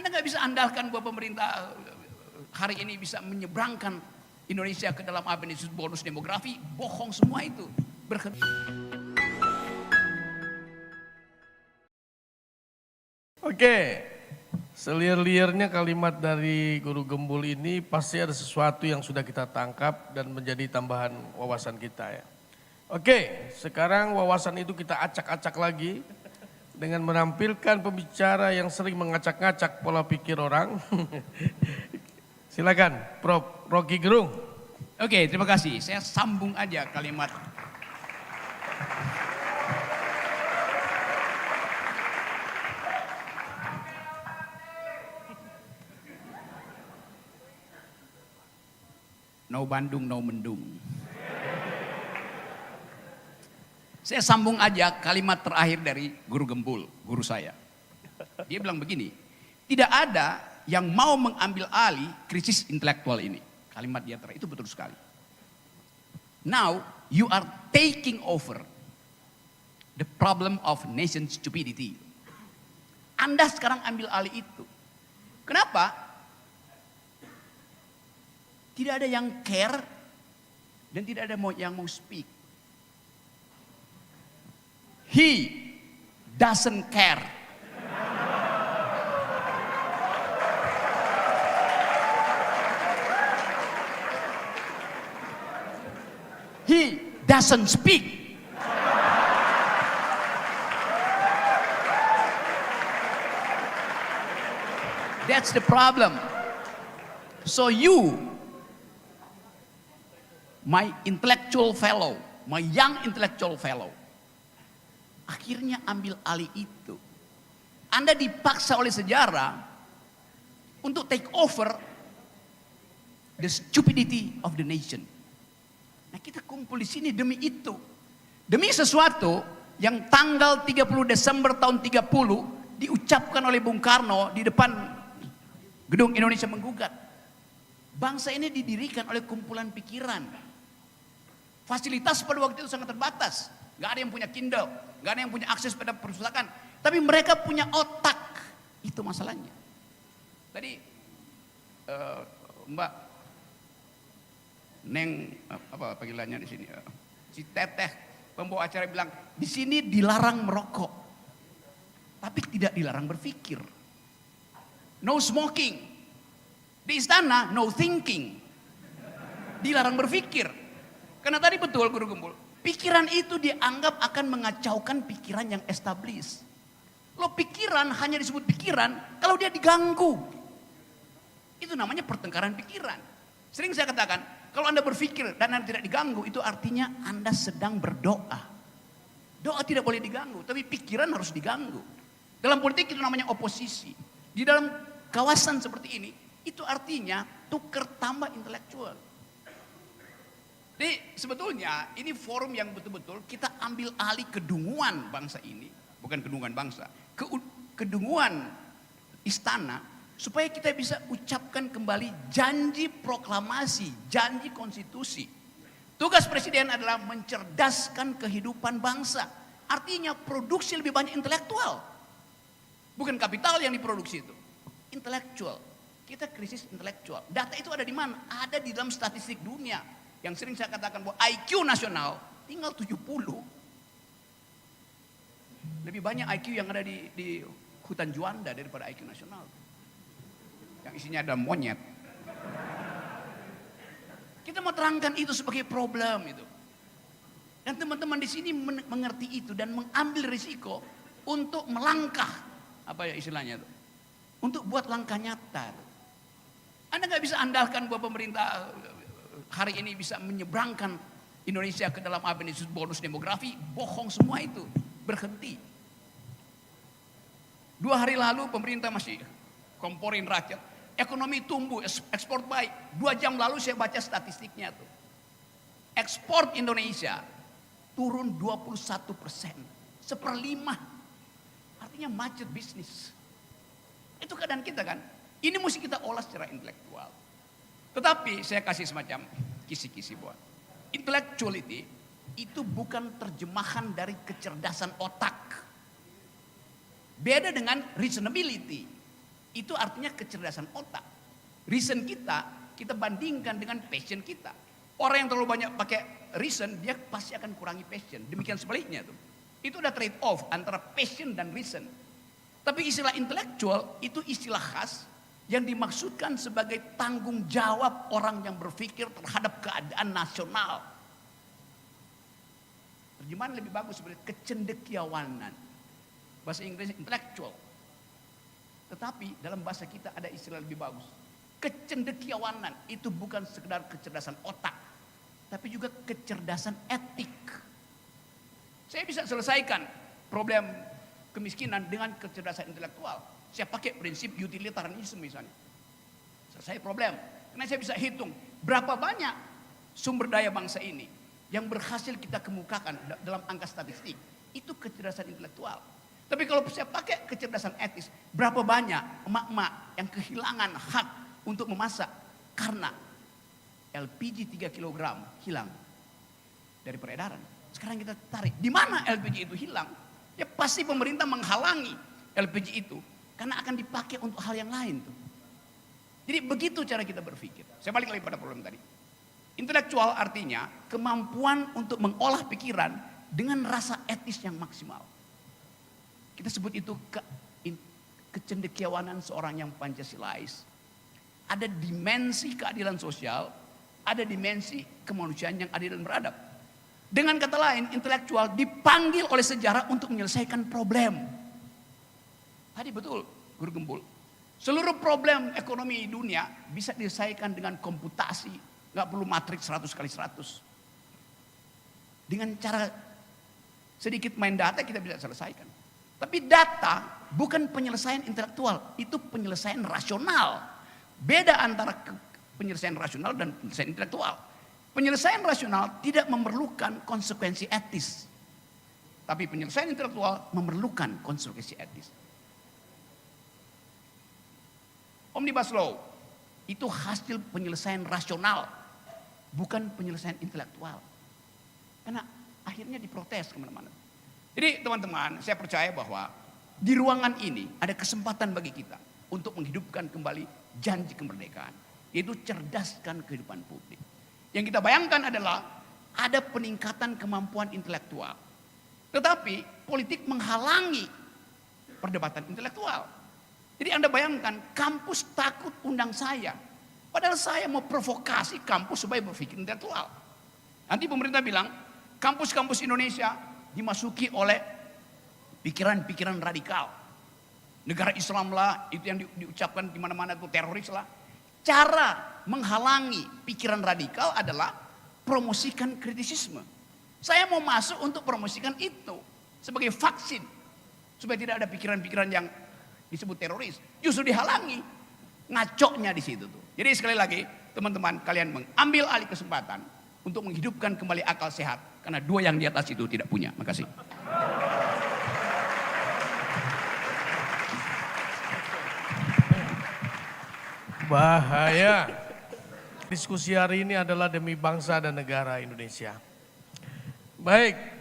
Anda nggak bisa andalkan bahwa pemerintah hari ini bisa menyeberangkan Indonesia ke dalam apa yang disebut bonus demografi. Bohong semua itu. Oke, selir-lirnya kalimat dari Guru Gembul ini pasti ada sesuatu yang sudah kita tangkap dan menjadi tambahan wawasan kita ya. Oke, sekarang wawasan itu kita acak-acak lagi dengan menampilkan pembicara yang sering mengacak-ngacak pola pikir orang. Silakan, Prof. Rocky Gerung. Oke, terima kasih. Saya sambung aja kalimat. No Bandung, no Mendung. Saya sambung aja kalimat terakhir dari Guru Gembul, guru saya. Dia bilang begini, tidak ada yang mau mengambil alih krisis intelektual ini. Kalimat dia terakhir itu betul sekali. Now you are taking over the problem of nation stupidity. Anda sekarang ambil alih itu. Kenapa? Tidak ada yang care dan tidak ada yang mau speak. He doesn't care. He doesn't speak. That's the problem. So you, my intellectual fellow, my young intellectual fellow, akhirnya ambil alih itu. Anda dipaksa oleh sejarah untuk take over the stupidity of the nation. Nah, kita kumpul di sini demi itu. Demi sesuatu yang tanggal 30 Desember tahun 30 diucapkan oleh Bung Karno di depan Gedung Indonesia Menggugat. Bangsa ini didirikan oleh kumpulan pikiran. Fasilitas pada waktu itu sangat terbatas. Gak ada yang punya Kindle, gak ada yang punya akses pada perpustakaan. Tapi mereka punya otak. Itu masalahnya. Tadi Mbak Neng apa panggilannya di sini? Si Teteh pembawa acara bilang di sini dilarang merokok, tapi tidak dilarang berpikir. No smoking. Di istana no thinking. Dilarang berpikir. Karena tadi betul Guru Gembul. Pikiran itu dianggap akan mengacaukan pikiran yang established. Lo pikiran hanya disebut pikiran kalau dia diganggu. Itu namanya pertengkaran pikiran. Sering saya katakan, kalau Anda berpikir dan Anda tidak diganggu, itu artinya Anda sedang berdoa. Doa tidak boleh diganggu, tapi pikiran harus diganggu. Dalam politik itu namanya oposisi. Di dalam kawasan seperti ini, itu artinya tuker tambah intelektual. Jadi sebetulnya ini forum yang betul-betul kita ambil alih kedunguan bangsa ini. Bukan kedunguan bangsa. Kedunguan istana. Supaya kita bisa ucapkan kembali janji proklamasi, janji konstitusi. Tugas presiden adalah mencerdaskan kehidupan bangsa. Artinya produksi lebih banyak intelektual. Bukan kapital yang diproduksi itu. Intelektual. Kita krisis intelektual. Data itu ada di mana? Ada di dalam statistik dunia. Yang sering saya katakan bahwa IQ nasional tinggal 70. Lebih banyak IQ yang ada di hutan Juanda daripada IQ nasional. Yang isinya ada monyet. Kita mau terangkan itu sebagai problem itu. Dan teman-teman di sini mengerti itu dan mengambil risiko untuk melangkah. Apa ya istilahnya itu? Untuk buat langkah nyata. Anda nggak bisa andalkan bahwa pemerintah hari ini bisa menyeberangkan Indonesia ke dalam apa yang disebut bonus demografi. Bohong semua itu. Berhenti. 2 hari lalu pemerintah masih komporin rakyat. Ekonomi tumbuh, ekspor baik. 2 jam lalu saya baca statistiknya tuh. Ekspor Indonesia turun 21%. 1/5. Artinya macet bisnis. Itu keadaan kita kan. Ini mesti kita olah secara intelektual. Tetapi saya kasih semacam kisi-kisi buat. Intellectuality itu bukan terjemahan dari kecerdasan otak. Beda dengan reasonability. Itu artinya kecerdasan otak. Reason kita bandingkan dengan passion kita. Orang yang terlalu banyak pakai reason, dia pasti akan kurangi passion. Demikian sebaliknya tuh. Itu udah trade off antara passion dan reason. Tapi istilah intelektual itu istilah khas yang dimaksudkan sebagai tanggung jawab orang yang berpikir terhadap keadaan nasional. Terjemahan lebih bagus sebagai kecendekiawanan. Bahasa Inggris intellectual. Tetapi dalam bahasa kita ada istilah lebih bagus. Kecendekiawanan itu bukan sekedar kecerdasan otak, tapi juga kecerdasan etik. Saya bisa selesaikan problem kemiskinan dengan kecerdasan intelektual. Saya pakai prinsip utilitarianisme misalnya. Selesai problem. Karena saya bisa hitung berapa banyak sumber daya bangsa ini yang berhasil kita kemukakan dalam angka statistik. Itu kecerdasan intelektual. Tapi kalau saya pakai kecerdasan etis, berapa banyak emak-emak yang kehilangan hak untuk memasak karena LPG 3 kg hilang dari peredaran. Sekarang kita tarik, di mana LPG itu hilang? Ya pasti pemerintah menghalangi LPG itu karena akan dipakai untuk hal yang lain tuh. Jadi begitu cara kita berpikir. Saya balik lagi pada problem tadi. Intelektual artinya kemampuan untuk mengolah pikiran dengan rasa etis yang maksimal. Kita sebut itu kecendekiawanan seorang yang Pancasilais. Ada dimensi keadilan sosial, ada dimensi kemanusiaan yang adil dan beradab. Dengan kata lain, intelektual dipanggil oleh sejarah untuk menyelesaikan problem. Tadi betul, Guru Gembul. Seluruh problem ekonomi dunia bisa diselesaikan dengan komputasi, nggak perlu matriks 100 kali 100. Dengan cara sedikit main data kita bisa selesaikan. Tapi data bukan penyelesaian intelektual, itu penyelesaian rasional. Beda antara penyelesaian rasional dan penyelesaian intelektual. Penyelesaian rasional tidak memerlukan konsekuensi etis. Tapi penyelesaian intelektual memerlukan konsekuensi etis. Omnibus Law itu hasil penyelesaian rasional, bukan penyelesaian intelektual. Karena akhirnya diprotes kemana-mana. Jadi teman-teman, saya percaya bahwa di ruangan ini ada kesempatan bagi kita untuk menghidupkan kembali janji kemerdekaan, yaitu cerdaskan kehidupan publik. Yang kita bayangkan adalah ada peningkatan kemampuan intelektual. Tetapi politik menghalangi perdebatan intelektual. Jadi Anda bayangkan kampus takut undang saya. Padahal saya mau provokasi kampus supaya berpikir intelektual. Nanti pemerintah bilang kampus-kampus Indonesia dimasuki oleh pikiran-pikiran radikal. Negara Islam lah, itu yang diucapkan di mana-mana itu teroris lah. Cara menghalangi pikiran radikal adalah promosikan kritisisme. Saya mau masuk untuk promosikan itu sebagai vaksin supaya tidak ada pikiran-pikiran yang disebut teroris. Justru dihalangi, ngacoknya di situ tuh. Jadi sekali lagi, teman-teman kalian mengambil alih kesempatan untuk menghidupkan kembali akal sehat karena dua yang di atas itu tidak punya. Makasih. Bahaya. Diskusi hari ini adalah demi bangsa dan negara Indonesia. Baik.